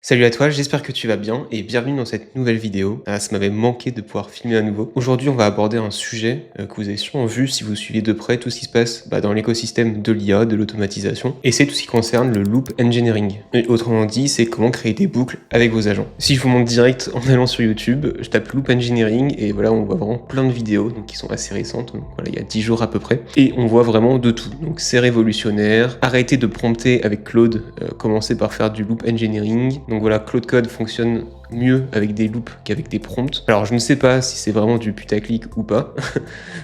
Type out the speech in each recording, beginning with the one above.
Salut à toi, j'espère que tu vas bien et bienvenue dans cette nouvelle vidéo. Ça m'avait manqué de pouvoir filmer à nouveau. Aujourd'hui, on va aborder un sujet que vous avez sûrement vu si vous suivez de près tout ce qui se passe dans l'écosystème de l'IA, de l'automatisation, et c'est tout ce qui concerne le loop engineering. Et autrement dit, c'est comment créer des boucles avec vos agents. Si je vous montre direct en allant sur YouTube, je tape loop engineering et voilà, on voit vraiment plein de vidéos qui sont assez récentes, donc voilà, il y a 10 jours à peu près, et on voit vraiment de tout. Donc c'est révolutionnaire. Arrêtez de prompter avec Claude, commencez par faire du loop engineering. Donc voilà, Claude Code fonctionne mieux avec des loops qu'avec des prompts. Alors je ne sais pas si c'est vraiment du putaclic ou pas,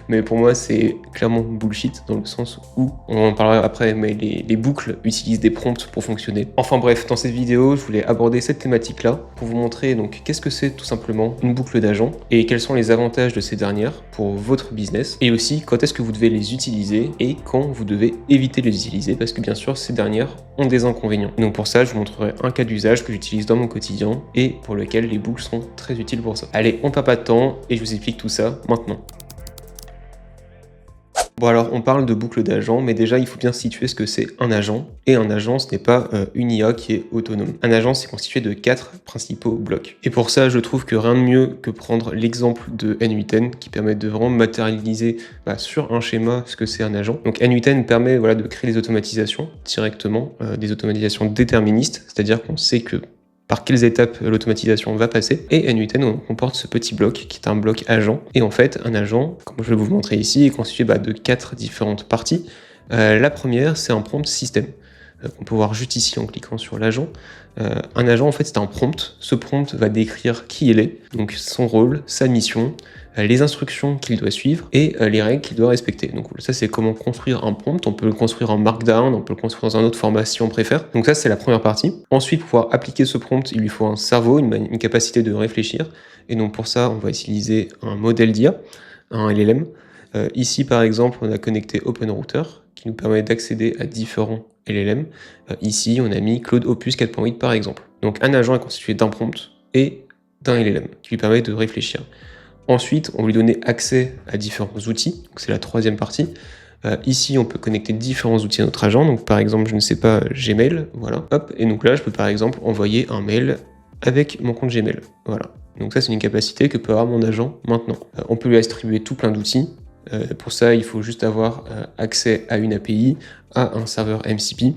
mais pour moi c'est clairement bullshit dans le sens où, on en parlera après, mais les boucles utilisent des prompts pour fonctionner. Enfin bref, dans cette vidéo, je voulais aborder cette thématique-là pour vous montrer donc qu'est-ce que c'est tout simplement une boucle d'agents et quels sont les avantages de ces dernières pour votre business et aussi quand est-ce que vous devez les utiliser et quand vous devez éviter de les utiliser parce que bien sûr ces dernières ont des inconvénients. Donc pour ça, je vous montrerai un cas d'usage que j'utilise dans mon quotidien et pour lequel les boucles sont très utiles pour ça. Allez, on perd pas de temps et je vous explique tout ça maintenant. Bon alors, on parle de boucle d'agents, mais déjà il faut bien situer ce que c'est un agent. Et un agent, ce n'est pas une IA qui est autonome. Un agent, c'est constitué de 4 principaux blocs. Et pour ça, je trouve que rien de mieux que prendre l'exemple de N8N qui permet de vraiment matérialiser sur un schéma ce que c'est un agent. Donc N8N permet de créer des automatisations directement, des automatisations déterministes, c'est-à-dire qu'on sait que par quelles étapes l'automatisation va passer. Et N8N comporte ce petit bloc qui est un bloc agent. Et en fait, un agent, comme je vais vous montrer ici, est constitué de 4 différentes parties. La première, c'est un prompt système qu'on peut voir juste ici en cliquant sur l'agent. Un agent, en fait, c'est un prompt. Ce prompt va décrire qui il est, donc son rôle, sa mission, les instructions qu'il doit suivre et les règles qu'il doit respecter. Donc ça, c'est comment construire un prompt. On peut le construire en Markdown, on peut le construire dans un autre format si on préfère. Donc ça, c'est la première partie. Ensuite, pour pouvoir appliquer ce prompt, il lui faut un cerveau, une capacité de réfléchir. Et donc pour ça, on va utiliser un modèle d'IA, un LLM. Ici, par exemple, on a connecté OpenRouter, qui nous permet d'accéder à différents LLM. Ici, on a mis Claude Opus 4.8 par exemple. Donc un agent est constitué d'un prompt et d'un LLM, qui lui permet de réfléchir. Ensuite, on va lui donner accès à différents outils, donc c'est la troisième partie. Ici, on peut connecter différents outils à notre agent, donc par exemple, je ne sais pas, Gmail, voilà, hop, et donc là, je peux par exemple envoyer un mail avec mon compte Gmail, voilà. Donc ça, c'est une capacité que peut avoir mon agent maintenant. On peut lui attribuer tout plein d'outils. Pour ça, il faut juste avoir accès à une API, à un serveur MCP,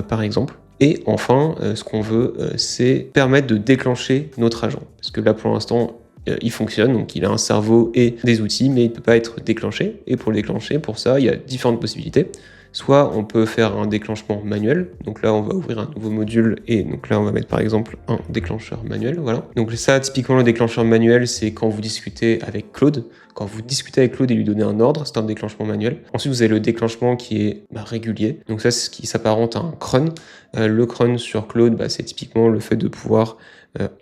par exemple. Et enfin, ce qu'on veut, c'est permettre de déclencher notre agent. Parce que là, pour l'instant, il fonctionne, donc il a un cerveau et des outils, mais il ne peut pas être déclenché. Et pour le déclencher, pour ça, il y a différentes possibilités. Soit on peut faire un déclenchement manuel, donc là on va ouvrir un nouveau module et donc là on va mettre par exemple un déclencheur manuel, voilà. Donc ça, typiquement le déclencheur manuel, c'est quand vous discutez avec Claude. Quand vous discutez avec Claude et lui donnez un ordre, c'est un déclenchement manuel. Ensuite, vous avez le déclenchement qui est régulier. Donc ça, c'est ce qui s'apparente à un cron. Le cron sur Claude, c'est typiquement le fait de pouvoir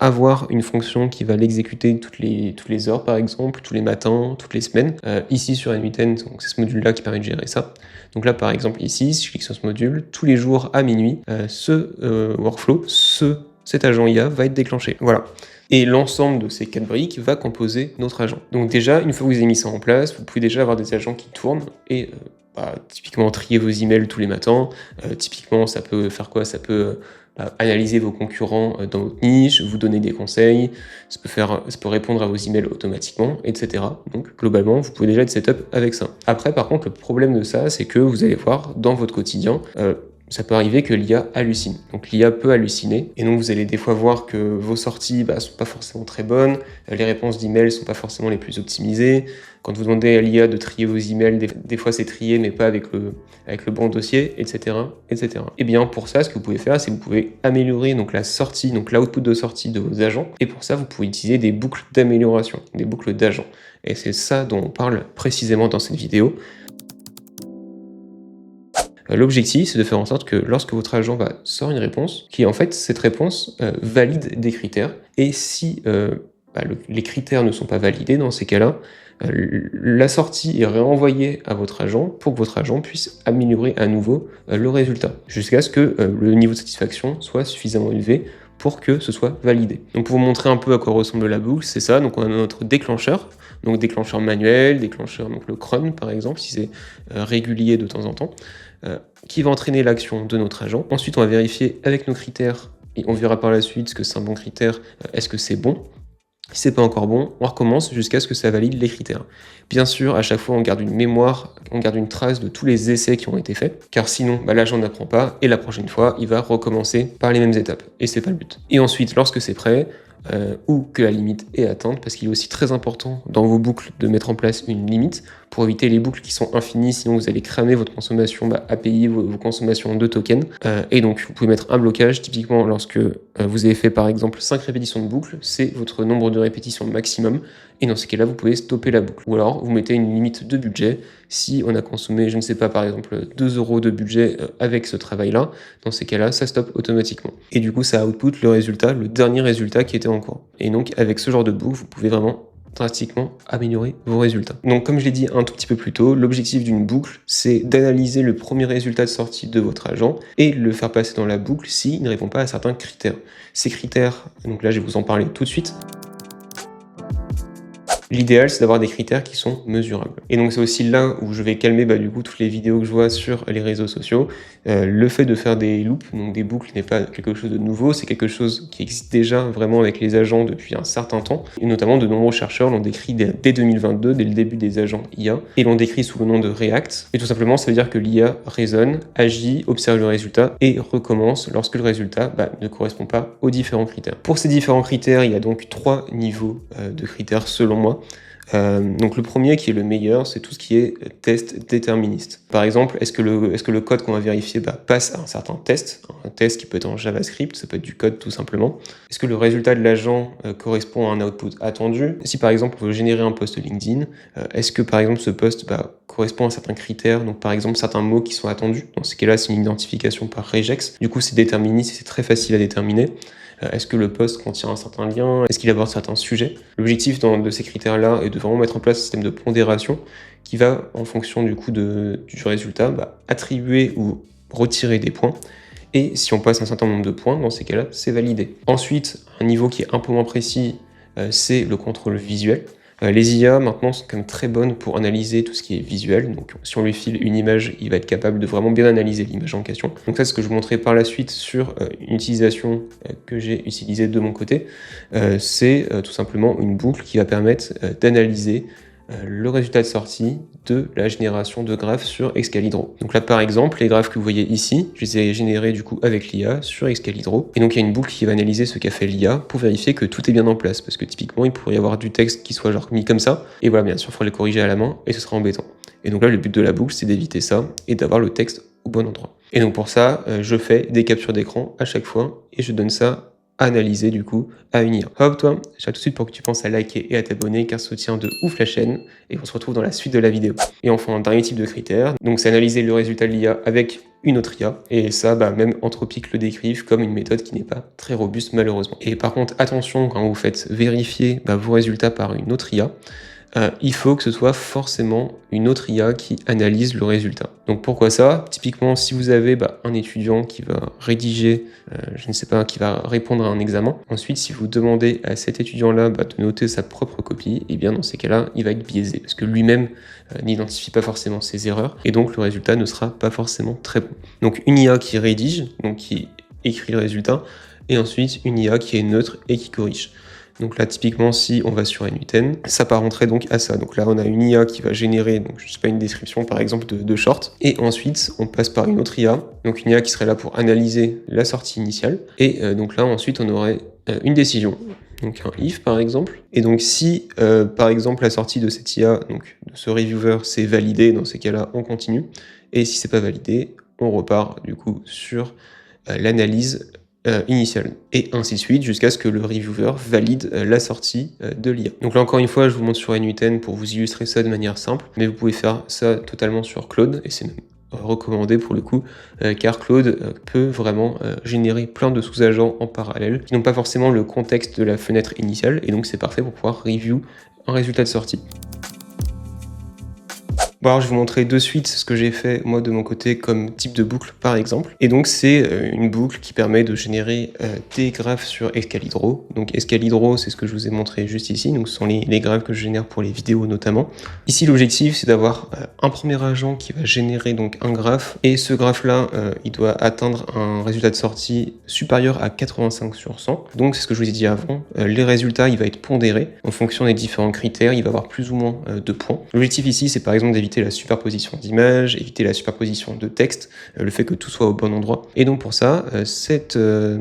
avoir une fonction qui va l'exécuter toutes les heures, par exemple, tous les matins, toutes les semaines. Ici, sur N8N, c'est ce module-là qui permet de gérer ça. Donc là, par exemple, ici, si je clique sur ce module, tous les jours à minuit, ce workflow, cet agent IA va être déclenché. Voilà. Et l'ensemble de ces 4 briques va composer notre agent. Donc déjà, une fois que vous avez mis ça en place, vous pouvez déjà avoir des agents qui tournent et typiquement trier vos emails tous les matins. Typiquement, ça peut faire quoi? Ça peut analyser vos concurrents dans votre niche, vous donner des conseils, ça peut répondre à vos emails automatiquement, etc. Donc globalement, vous pouvez déjà être setup avec ça. Après, par contre, le problème de ça, c'est que vous allez voir dans votre quotidien, ça peut arriver que l'IA hallucine. Donc l'IA peut halluciner, et donc vous allez des fois voir que vos sorties sont pas forcément très bonnes, les réponses d'emails sont pas forcément les plus optimisées. Quand vous demandez à l'IA de trier vos emails, des fois c'est trié, mais pas avec le bon dossier, etc., etc. Et bien pour ça, ce que vous pouvez faire, c'est que vous pouvez améliorer donc la sortie, donc l'output de sortie de vos agents, et pour ça, vous pouvez utiliser des boucles d'amélioration, des boucles d'agents. Et c'est ça dont on parle précisément dans cette vidéo. L'objectif, c'est de faire en sorte que lorsque votre agent sort une réponse, en fait, cette réponse valide des critères. Et si les critères ne sont pas validés dans ces cas-là, la sortie est réenvoyée à votre agent pour que votre agent puisse améliorer à nouveau le résultat, jusqu'à ce que le niveau de satisfaction soit suffisamment élevé pour que ce soit validé. Donc pour vous montrer un peu à quoi ressemble la boucle, c'est ça. Donc on a notre déclencheur, donc déclencheur manuel, déclencheur, donc le cron par exemple, si c'est régulier de temps en temps, qui va entraîner l'action de notre agent. Ensuite, on va vérifier avec nos critères et on verra par la suite ce que c'est un bon critère, est-ce que c'est bon. Si c'est pas encore bon, on recommence jusqu'à ce que ça valide les critères. Bien sûr, à chaque fois, on garde une mémoire, on garde une trace de tous les essais qui ont été faits, car sinon, l'agent n'apprend pas, et la prochaine fois, il va recommencer par les mêmes étapes, et c'est pas le but. Et ensuite, lorsque c'est prêt, ou que la limite est atteinte, parce qu'il est aussi très important dans vos boucles de mettre en place une limite pour éviter les boucles qui sont infinies, sinon vous allez cramer votre consommation API, vos consommations de tokens. Et donc vous pouvez mettre un blocage, typiquement lorsque vous avez fait par exemple 5 répétitions de boucle, c'est votre nombre de répétitions maximum, et dans ce cas-là vous pouvez stopper la boucle. Ou alors vous mettez une limite de budget, si on a consommé, je ne sais pas, par exemple 2 € de budget avec ce travail-là, dans ces cas-là, ça stoppe automatiquement. Et du coup, ça output le résultat, le dernier résultat qui était en cours. Et donc, avec ce genre de boucle, vous pouvez vraiment drastiquement améliorer vos résultats. Donc, comme je l'ai dit un tout petit peu plus tôt, l'objectif d'une boucle, c'est d'analyser le premier résultat de sortie de votre agent et le faire passer dans la boucle s'il ne répond pas à certains critères. Ces critères, donc là, je vais vous en parler tout de suite. L'idéal, c'est d'avoir des critères qui sont mesurables. Et donc, c'est aussi là où je vais calmer du coup toutes les vidéos que je vois sur les réseaux sociaux. Le fait de faire des loops, donc des boucles, n'est pas quelque chose de nouveau, c'est quelque chose qui existe déjà vraiment avec les agents depuis un certain temps. Et notamment, de nombreux chercheurs l'ont décrit dès 2022, dès le début des agents IA, et l'ont décrit sous le nom de React. Et tout simplement, ça veut dire que l'IA raisonne, agit, observe le résultat et recommence lorsque le résultat ne correspond pas aux différents critères. Pour ces différents critères, il y a donc 3 niveaux de critères selon moi. Donc le premier qui est le meilleur, c'est tout ce qui est test déterministe. Par exemple, est-ce que le code qu'on va vérifier passe à un certain test, un test qui peut être en JavaScript, ça peut être du code tout simplement. Est-ce que le résultat de l'agent correspond à un output attendu? Si par exemple on veut générer un post LinkedIn, est-ce que par exemple ce post correspond à certains critères, donc par exemple certains mots qui sont attendus? Dans ce cas-là, c'est une identification par regex. Du coup, c'est déterministe et c'est très facile à déterminer. Est-ce que le post contient un certain lien? Est-ce qu'il aborde certains sujets? L'objectif de ces critères-là est de vraiment mettre en place un système de pondération qui va, en fonction du coup du résultat, attribuer ou retirer des points. Et si on passe un certain nombre de points, dans ces cas-là, c'est validé. Ensuite, un niveau qui est un peu moins précis, c'est le contrôle visuel. Les IA maintenant sont quand même très bonnes pour analyser tout ce qui est visuel, donc si on lui file une image, il va être capable de vraiment bien analyser l'image en question. Donc ça, c'est ce que je vous montrerai par la suite sur une utilisation que j'ai utilisée de mon côté. C'est tout simplement une boucle qui va permettre d'analyser le résultat de sortie de la génération de graphes sur Excalibro. Donc là, par exemple, les graphes que vous voyez ici, je les ai générés du coup avec l'IA sur Excalibro. Et donc, il y a une boucle qui va analyser ce qu'a fait l'IA pour vérifier que tout est bien en place. Parce que typiquement, il pourrait y avoir du texte qui soit mis comme ça. Et voilà, bien sûr, il faudra le corriger à la main et ce sera embêtant. Et donc là, le but de la boucle, c'est d'éviter ça et d'avoir le texte au bon endroit. Et donc pour ça, je fais des captures d'écran à chaque fois et je donne ça analyser du coup à une IA. Hop toi, j'arrive tout de suite pour que tu penses à liker et à t'abonner car ça soutient de ouf la chaîne et on se retrouve dans la suite de la vidéo. Et enfin, un dernier type de critère, donc c'est analyser le résultat de l'IA avec une autre IA et ça même Anthropic le décrivent comme une méthode qui n'est pas très robuste malheureusement. Et par contre attention quand vous faites vérifier vos résultats par une autre IA, il faut que ce soit forcément une autre IA qui analyse le résultat. Donc pourquoi ça? Typiquement, si vous avez un étudiant qui va rédiger, je ne sais pas, qui va répondre à un examen, ensuite si vous demandez à cet étudiant-là de noter sa propre copie, et bien dans ces cas-là, il va être biaisé, parce que lui-même n'identifie pas forcément ses erreurs, et donc le résultat ne sera pas forcément très bon. Donc une IA qui rédige, donc qui écrit le résultat, et ensuite une IA qui est neutre et qui corrige. Donc là, typiquement, si on va sur n8n, ça s'apparenterait donc à ça. Donc là, on a une IA qui va générer, donc, je sais pas, une description par exemple de short. Et ensuite, on passe par une autre IA, donc une IA qui serait là pour analyser la sortie initiale. Et donc là, ensuite, on aurait une décision. Donc un if par exemple. Et donc si par exemple la sortie de cette IA, donc de ce reviewer, c'est validé, dans ces cas-là, on continue. Et si c'est pas validé, on repart du coup sur l'analyse initiale, et ainsi de suite jusqu'à ce que le reviewer valide la sortie de l'IA. Donc là encore une fois, je vous montre sur n8n pour vous illustrer ça de manière simple, mais vous pouvez faire ça totalement sur Claude, et c'est même recommandé pour le coup, car Claude peut vraiment générer plein de sous-agents en parallèle, qui n'ont pas forcément le contexte de la fenêtre initiale, et donc c'est parfait pour pouvoir review un résultat de sortie. Bon alors je vais vous montrer de suite ce que j'ai fait moi de mon côté comme type de boucle par exemple. Et donc c'est une boucle qui permet de générer des graphes sur Excalibro. Donc Excalibro c'est ce que je vous ai montré juste ici, donc ce sont les graphes que je génère pour les vidéos notamment. Ici l'objectif c'est d'avoir un premier agent qui va générer donc un graphe, et ce graphe là il doit atteindre un résultat de sortie supérieur à 85 sur 100. Donc c'est ce que je vous ai dit avant, les résultats il va être pondéré en fonction des différents critères, il va avoir plus ou moins de points. L'objectif ici c'est par exemple d'éviter la superposition d'images, éviter la superposition de texte, le fait que tout soit au bon endroit. Et donc pour ça, ce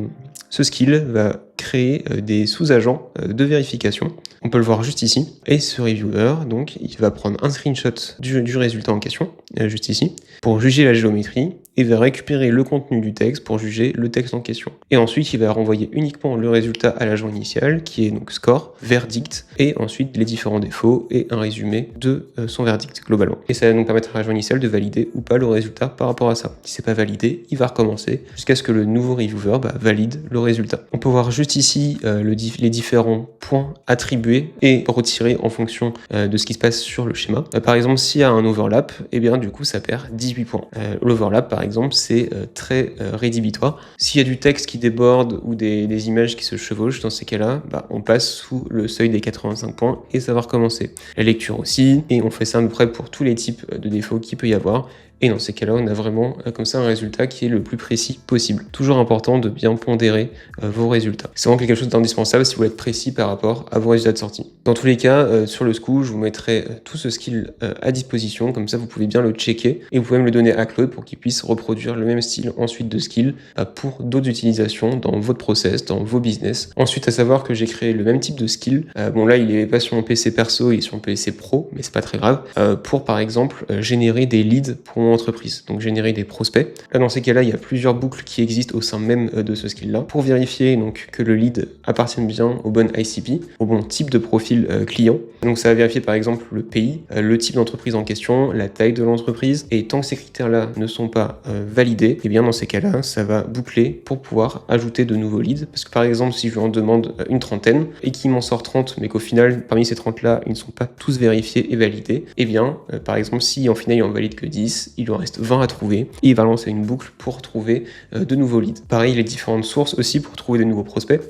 skill va créer des sous-agents de vérification. On peut le voir juste ici. Et ce reviewer, donc, il va prendre un screenshot du résultat en question, juste ici, pour juger la géométrie, et va récupérer le contenu du texte pour juger le texte en question. Et ensuite, il va renvoyer uniquement le résultat à l'agent initial, qui est donc score, verdict, et ensuite les différents défauts et un résumé de son verdict globalement. Et ça va donc permettre à l'agent initial de valider ou pas le résultat par rapport à ça. Si c'est pas validé, il va recommencer jusqu'à ce que le nouveau reviewer valide le résultat. On peut voir juste ici les différents points attribués et retirés en fonction de ce qui se passe sur le schéma. Par exemple, s'il y a un overlap, et bien du coup ça perd 18 points. L'overlap par exemple c'est très rédhibitoire. S'il y a du texte qui déborde ou des images qui se chevauchent, dans ces cas-là, on passe sous le seuil des 85 points et ça va recommencer. La lecture aussi, et on fait ça à peu près pour tous les types de défauts qu'il peut y avoir. Et dans ces cas-là, on a vraiment comme ça un résultat qui est le plus précis possible. Toujours important de bien pondérer vos résultats. C'est vraiment quelque chose d'indispensable si vous voulez être précis par rapport à vos résultats de sortie. Dans tous les cas, sur le Scoo, je vous mettrai tout ce skill à disposition, comme ça vous pouvez bien le checker et vous pouvez me le donner à Claude pour qu'il puisse reproduire le même style ensuite de skill pour d'autres utilisations dans votre process, dans vos business. Ensuite, à savoir que j'ai créé le même type de skill. Bon là, il est pas sur mon PC perso, il est sur mon PC pro, mais c'est pas très grave. Pour par exemple générer des leads pour mon entreprise, donc générer des prospects. Là, dans ces cas-là, il y a plusieurs boucles qui existent au sein même de ce skill-là pour vérifier donc que le lead appartienne bien au bon ICP, au bon type de profil client. Donc ça va vérifier par exemple le pays, le type d'entreprise en question, la taille de l'entreprise, et tant que ces critères-là ne sont pas validés, et bien dans ces cas-là, ça va boucler pour pouvoir ajouter de nouveaux leads. Parce que par exemple, si je lui en demande une trentaine et qu'il m'en sort 30, mais qu'au final, parmi ces 30-là, ils ne sont pas tous vérifiés et validés, et bien par exemple, si en final il en valide que 10, il lui en reste 20 à trouver, et il va lancer une boucle pour trouver de nouveaux leads. Pareil, les différentes sources aussi pour trouver de nouveaux prospects.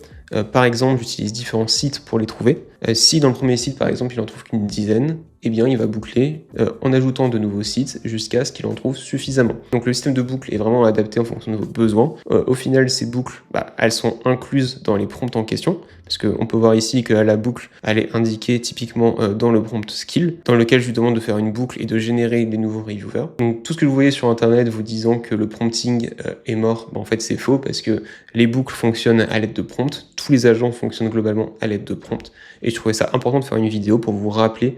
Par exemple, j'utilise différents sites pour les trouver. Si dans le premier site, par exemple, il en trouve qu'une dizaine, eh bien, il va boucler en ajoutant de nouveaux sites jusqu'à ce qu'il en trouve suffisamment. Donc le système de boucle est vraiment adapté en fonction de vos besoins. Au final, ces boucles, elles sont incluses dans les prompts en question, parce qu'on peut voir ici que la boucle, elle est indiquée typiquement dans le prompt skill, dans lequel je lui demande de faire une boucle et de générer des nouveaux reviewers. Donc tout ce que vous voyez sur internet vous disant que le prompting est mort, en fait c'est faux, parce que les boucles fonctionnent à l'aide de prompts, tous les agents fonctionnent globalement à l'aide de prompts, et je trouvais ça important de faire une vidéo pour vous rappeler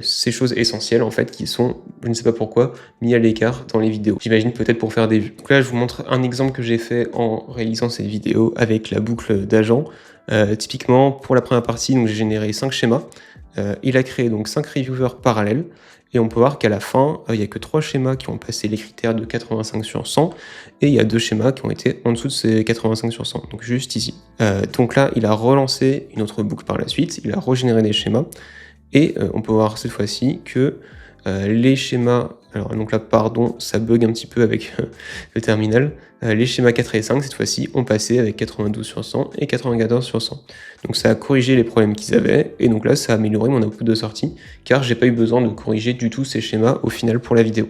ces choses essentielles en fait qui sont, je ne sais pas pourquoi, mis à l'écart dans les vidéos. J'imagine peut-être pour faire des vues. Donc là je vous montre un exemple que j'ai fait en réalisant cette vidéo avec la boucle d'agents. Typiquement pour la première partie, donc j'ai généré 5 schémas. Il a créé donc 5 reviewers parallèles. Et on peut voir qu'à la fin, il n'y a que 3 schémas qui ont passé les critères de 85 sur 100, et il y a 2 schémas qui ont été en dessous de ces 85 sur 100, donc juste ici. Donc là, il a relancé une autre boucle par la suite, il a régénéré des schémas, et on peut voir cette fois-ci que les schémas, alors donc là pardon, ça bug un petit peu avec le terminal, les schémas 4 et 5 cette fois-ci ont passé avec 92 sur 100 et 94 sur 100. Donc ça a corrigé les problèmes qu'ils avaient, et donc là ça a amélioré mon output de sortie, car j'ai pas eu besoin de corriger du tout ces schémas au final pour la vidéo.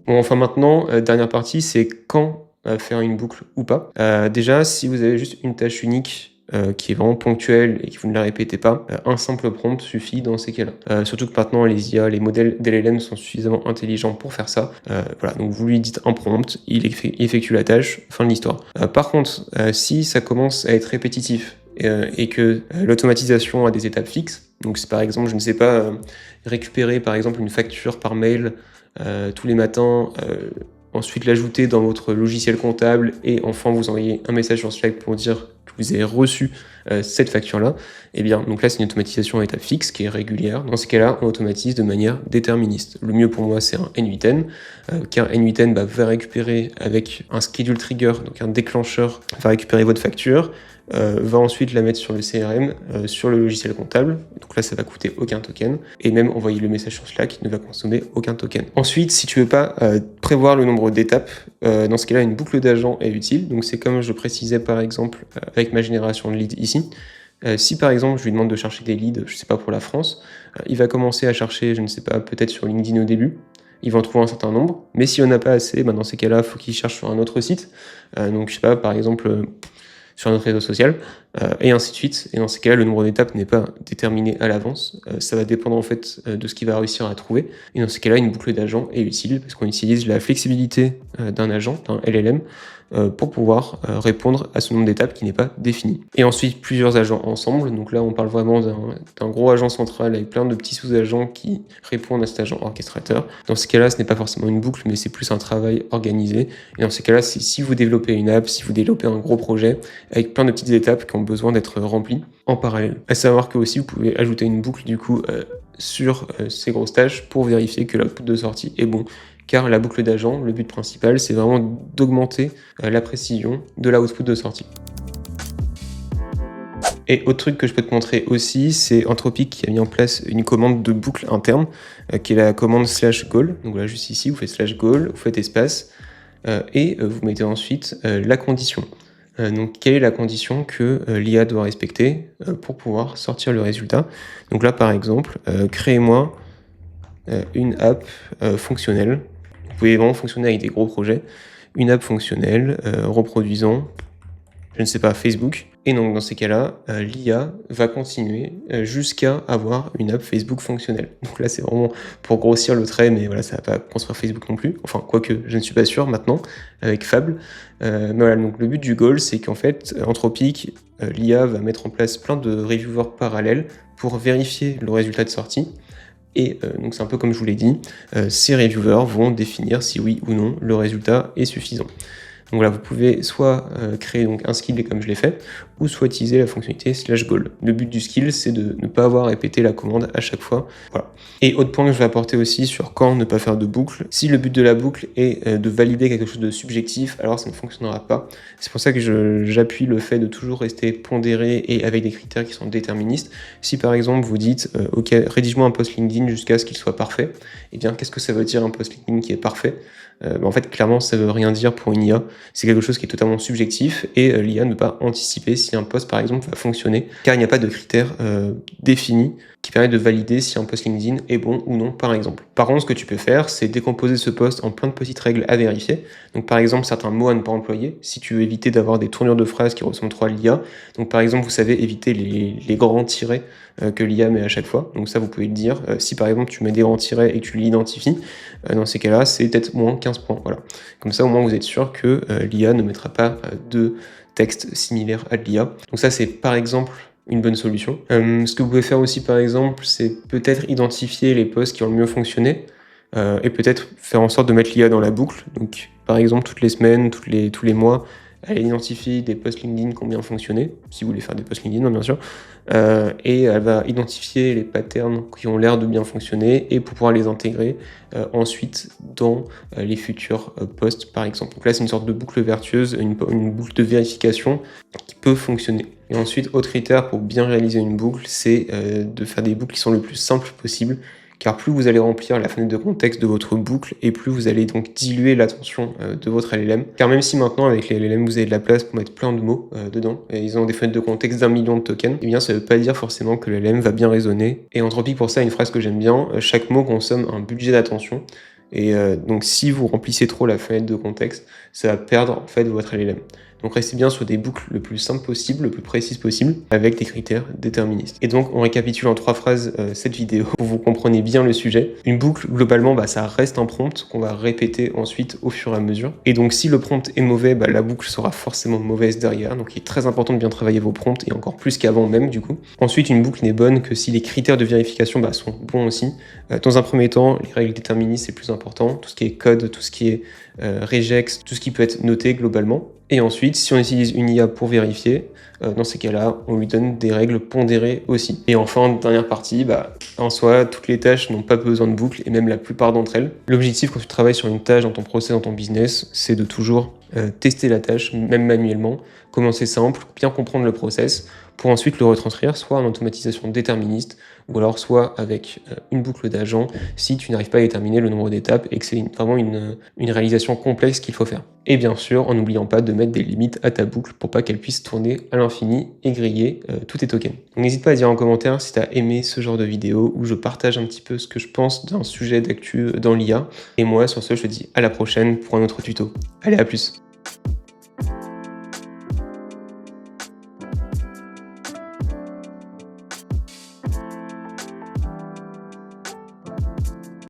Bon, enfin maintenant, dernière partie, c'est quand faire une boucle ou pas. Déjà, si vous avez juste une tâche unique, qui est vraiment ponctuelle et que vous ne la répétez pas, un simple prompt suffit dans ces cas-là. Surtout que maintenant les IA, les modèles d'LLM sont suffisamment intelligents pour faire ça. Voilà, donc vous lui dites un prompt, il effectue la tâche, fin de l'histoire. Par contre, si ça commence à être répétitif et que l'automatisation a des étapes fixes, donc c'est par exemple, je ne sais pas, récupérer par exemple une facture par mail tous les matins, ensuite l'ajouter dans votre logiciel comptable et enfin vous envoyer un message sur Slack pour dire que vous avez reçu cette facture-là, et bien donc là c'est une automatisation à état fixe qui est régulière. Dans ce cas-là, on automatise de manière déterministe. Le mieux pour moi c'est un N8N, car N8N va récupérer avec un schedule trigger, donc un déclencheur, va récupérer votre facture, va ensuite la mettre sur le CRM, sur le logiciel comptable, donc là ça va coûter aucun token, et même envoyer le message sur Slack ne va consommer aucun token. Ensuite, si tu veux pas prévoir le nombre d'étapes, dans ce cas-là une boucle d'agent est utile, donc c'est comme je précisais par exemple avec ma génération de leads ici. Si par exemple je lui demande de chercher des leads, je sais pas pour la France, il va commencer à chercher, je ne sais pas, peut-être sur LinkedIn au début, il va en trouver un certain nombre, mais si on n'a pas assez, dans ces cas-là, il faut qu'il cherche sur un autre site, donc je sais pas, par exemple sur notre réseau social, et ainsi de suite. Et dans ces cas-là, le nombre d'étapes n'est pas déterminé à l'avance. Ça va dépendre en fait de ce qu'il va réussir à trouver. Et dans ces cas-là, une boucle d'agent est utile parce qu'on utilise la flexibilité d'un agent, d'un LLM, pour pouvoir répondre à ce nombre d'étapes qui n'est pas défini. Et ensuite, plusieurs agents ensemble. Donc là, on parle vraiment d'un gros agent central avec plein de petits sous-agents qui répondent à cet agent orchestrateur. Dans ce cas-là, ce n'est pas forcément une boucle, mais c'est plus un travail organisé. Et dans ces cas-là, c'est si vous développez une app, si vous développez un gros projet, avec plein de petites étapes qui ont besoin d'être remplies en parallèle. À savoir que aussi, vous pouvez ajouter une boucle du coup sur ces grosses tâches pour vérifier que l'output de sortie est bon. Car la boucle d'agent, le but principal, c'est vraiment d'augmenter la précision de l'output de sortie. Et autre truc que je peux te montrer aussi, c'est Anthropic qui a mis en place une commande de boucle interne, qui est la commande /goal. Donc là, juste ici, vous faites /goal, vous faites espace, et vous mettez ensuite la condition. Donc, quelle est la condition que l'IA doit respecter pour pouvoir sortir le résultat? Donc là, par exemple, créez-moi une app fonctionnelle. Vous pouvez vraiment fonctionner avec des gros projets. Une app fonctionnelle reproduisant, je ne sais pas, Facebook. Et donc dans ces cas-là, l'IA va continuer jusqu'à avoir une app Facebook fonctionnelle. Donc là, c'est vraiment pour grossir le trait, mais voilà, ça va pas construire Facebook non plus. Enfin, quoique, je ne suis pas sûr maintenant, avec Fable. Mais voilà, donc le but du goal, c'est qu'en fait, Anthropic, l'IA va mettre en place plein de reviewers parallèles pour vérifier le résultat de sortie. Et donc c'est un peu comme je vous l'ai dit, ces reviewers vont définir si oui ou non le résultat est suffisant. Donc voilà, vous pouvez soit créer donc un skill comme je l'ai fait, ou soit utiliser la fonctionnalité /goal. Le but du skill, c'est de ne pas avoir à répéter la commande à chaque fois. Voilà. Et autre point que je vais apporter aussi sur quand ne pas faire de boucle. Si le but de la boucle est de valider quelque chose de subjectif, alors ça ne fonctionnera pas. C'est pour ça que j'appuie le fait de toujours rester pondéré et avec des critères qui sont déterministes. Si par exemple vous dites ok, rédige-moi un post LinkedIn jusqu'à ce qu'il soit parfait, eh bien qu'est-ce que ça veut dire un post LinkedIn qui est parfait? En fait, clairement, ça veut rien dire pour une IA. C'est quelque chose qui est totalement subjectif et l'IA ne peut pas anticiper si un post, par exemple, va fonctionner, car il n'y a pas de critères définis qui permettent de valider si un post LinkedIn est bon ou non, par exemple. Par contre, ce que tu peux faire, c'est décomposer ce post en plein de petites règles à vérifier. Donc, par exemple, certains mots à ne pas employer, si tu veux éviter d'avoir des tournures de phrases qui ressemblent trop à l'IA. Donc, par exemple, vous savez éviter les grands tirets que l'IA met à chaque fois. Donc ça, vous pouvez le dire. Si par exemple, tu mets des grands tirets et que tu l'identifies, dans ces cas-là, c'est peut-être moins 15 points. Voilà. Comme ça, au moins, vous êtes sûr que l'IA ne mettra pas de texte similaire à de l'IA. Donc ça, c'est par exemple une bonne solution. Ce que vous pouvez faire aussi, par exemple, c'est peut-être identifier les posts qui ont le mieux fonctionné et peut-être faire en sorte de mettre l'IA dans la boucle. Donc, par exemple, toutes les semaines, tous les mois, elle identifie des posts LinkedIn qui ont bien fonctionné, si vous voulez faire des posts LinkedIn, bien sûr, et elle va identifier les patterns qui ont l'air de bien fonctionner et pour pouvoir les intégrer ensuite dans les futurs posts, par exemple. Donc là, c'est une sorte de boucle vertueuse, une boucle de vérification qui peut fonctionner. Et ensuite, autre critère pour bien réaliser une boucle, c'est de faire des boucles qui sont le plus simples possible, car plus vous allez remplir la fenêtre de contexte de votre boucle et plus vous allez donc diluer l'attention de votre LLM. Car même si maintenant avec les LLM vous avez de la place pour mettre plein de mots dedans, et ils ont des fenêtres de contexte d'1 million de tokens, eh bien ça ne veut pas dire forcément que le LLM va bien raisonner. Et Anthropic pour ça a une phrase que j'aime bien, chaque mot consomme un budget d'attention. Et donc si vous remplissez trop la fenêtre de contexte, ça va perdre en fait votre LLM. Donc restez bien sur des boucles le plus simples possible, le plus précises possible, avec des critères déterministes. Et donc on récapitule en 3 phrases cette vidéo pour que vous compreniez bien le sujet. Une boucle, globalement, ça reste un prompt qu'on va répéter ensuite au fur et à mesure. Et donc si le prompt est mauvais, la boucle sera forcément mauvaise derrière. Donc il est très important de bien travailler vos prompts, et encore plus qu'avant même du coup. Ensuite, une boucle n'est bonne que si les critères de vérification sont bons aussi. Dans un premier temps, les règles déterministes c'est plus important. Tout ce qui est code, tout ce qui est regex, tout ce qui peut être noté globalement. Et ensuite, si on utilise une IA pour vérifier, dans ces cas-là, on lui donne des règles pondérées aussi. Et enfin, dernière partie, en soi, toutes les tâches n'ont pas besoin de boucle, et même la plupart d'entre elles. L'objectif quand tu travailles sur une tâche dans ton process, dans ton business, c'est de toujours tester la tâche, même manuellement, commencer simple, bien comprendre le process, pour ensuite le retranscrire soit en automatisation déterministe, ou alors soit avec une boucle d'agent si tu n'arrives pas à déterminer le nombre d'étapes et que c'est vraiment une réalisation complexe qu'il faut faire. Et bien sûr, en n'oubliant pas de mettre des limites à ta boucle pour pas qu'elle puisse tourner à l'infini et griller tous tes tokens. N'hésite pas à dire en commentaire si tu as aimé ce genre de vidéo où je partage un petit peu ce que je pense d'un sujet d'actu dans l'IA. Et moi, sur ce, je te dis à la prochaine pour un autre tuto. Allez, à plus!